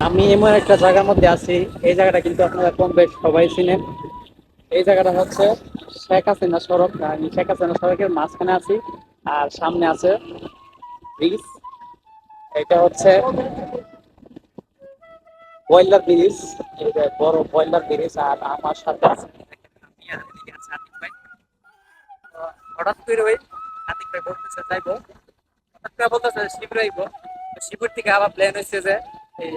আমি এমন একটা জায়গার মধ্যে আছি, এই জায়গাটা কিন্তু আপনারা কম বেশ সবাই চিনেন। এই জায়গাটা হচ্ছে শেখ হাসিনা সড়ক। আমি শেখ হাসিনা সড়কের মাঝখানে আছি, আর সামনে আছে ব্রিজ। এটা হচ্ছে বয়লার ব্রিজ, এই যে বড় বয়লার ব্রিজ। আর আমার সাথে আছে আমি, আর এদিকে আছে আতিক ভাই। তো হঠাৎ করে ওই আতিক ভাই বলতেছে যাইবো, হঠাৎ করে বলতেছে শিবির আইবো। তো শিবির থেকে আবার প্ল্যান হচ্ছে যে এই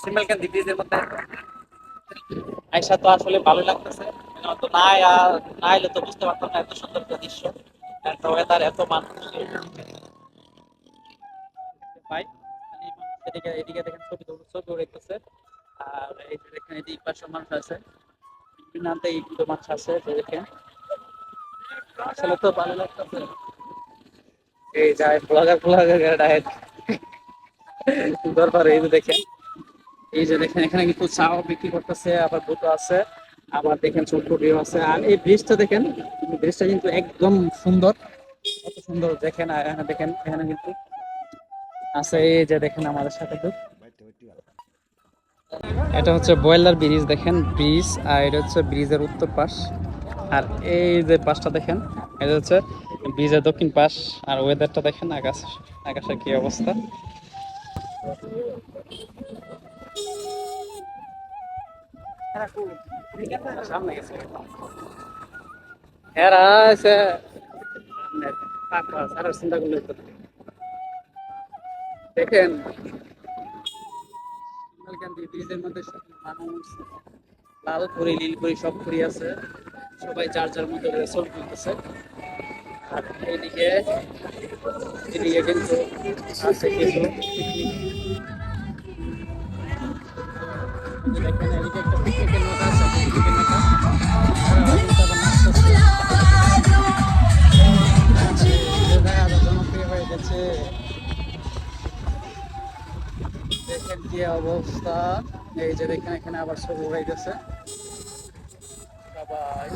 শিমালকান্দি ব্রিজের মধ্যে আইসা। তো আসলে ভালো লাগতেছে, তো না এলে তো বুঝতে পারতাম না এত সুন্দর একটা দৃশ্য, এত ওয়েদার, এত মানুষ। ভাই খালি মানুষ এদিকে এদিকে দেখেন ছবি ছবি উড়াইতেছে। আর এই যে দেখেন এদিকে পাশে মানুষ আছে, বিভিন্ন এইগুলো মানুষ আছে যে দেখেন। আসলে তো ভালো লাগতেছে। এই যায় ব্লগার ব্লগার দরবার। এই যে দেখেন, এই যে দেখেন এখানে কিন্তু চাও বিক্রি করতেছে, আবার দুটো আছে, আবার দেখেন ছোট ভিউ আছে। আর এই ব্রিজটা দেখেন, ব্রিজটা কিন্তু একদম সুন্দর, কত সুন্দর দেখেন। আর এখানে দেখেন, এখানে কিন্তু আছে এই যে দেখেন আমাদের সাথে তো এটা হচ্ছে বয়লার ব্রিজ। দেখেন ব্রিজ, আর এটা হচ্ছে ব্রিজের উত্তর পাশ। আর এই যে পাশটা দেখেন, এটা হচ্ছে ব্রিজের দক্ষিণ পাশ। আর ওয়েদারটা দেখেন, আকাশের কি অবস্থা। সামনে গেছে এরা এসে সারা চিন্তা করলে দেখেন শিমলাকান্দি ব্রিজের মধ্যে সব মানুষ লাল পরি নীল পরি সব পরি আছে, সবাই যার যার মতো ছবি তুলতেছে। আর এইদিকে এদিকে কিন্তু আছে কিছু দেখেন, এদিকে একটা পিকনিকের নৌকা আছে, পিকনিকের নৌকা। ওরা কিন্তু আবার নাচতেছে। যে জায়গাটা জনপ্রিয় হয়ে গেছে, দেখেন কি অবস্থা। এই যে দেখেন এখানে আবার ছবি উড়াইতেছে সবাই।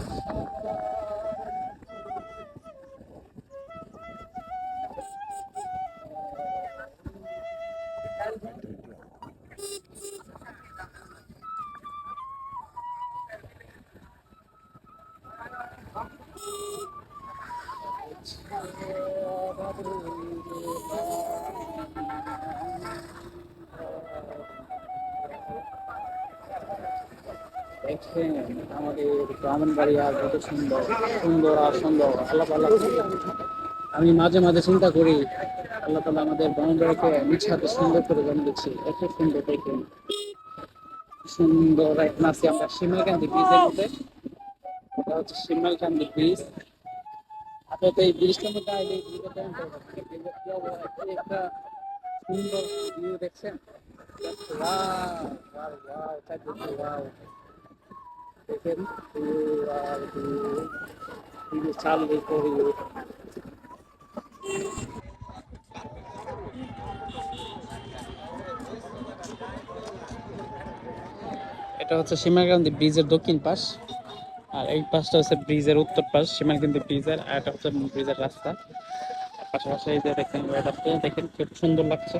দেখেন আমাদের ব্রাহ্মণবাড়ি আর কত সুন্দর, সুন্দর আর সুন্দর। আল্লাহ তাআলা, আমি মাঝে মাঝে চিন্তা করি আল্লাহ তাআলা আমাদের ব্রাহ্মণবাড়িকে নিজ হাতে সুন্দর করে জন্ম দিচ্ছে, এত সুন্দর দেখেন। সুন্দর এখন আছি আমরা শিমলাকান্দি ব্রিজের মধ্যে। এটা হচ্ছে শিমলাকান্দি ব্রিজ। আপনি তো এই ব্রিজটার মধ্যে আইলে এই ব্রিজের কেমন করে দেখেন? এই ব্রিজের কি কি একটা সুন্দর ভিউ দেখছেন। ওয়াও ওয়াও ওয়াও, চারদিকে ওয়াও। দেখেন আর চালু করি। এটা হচ্ছে সীমাকান্দি ব্রিজের দক্ষিণ পাশ, আর এই পাশটা হচ্ছে ব্রিজের উত্তর পাশ, সীমাকান্দি ব্রিজের। আর এটা হচ্ছে ব্রিজের রাস্তা। পাশাপাশি এই যে দেখেন ওয়েদারটা দেখেন, খুব সুন্দর লাগছে।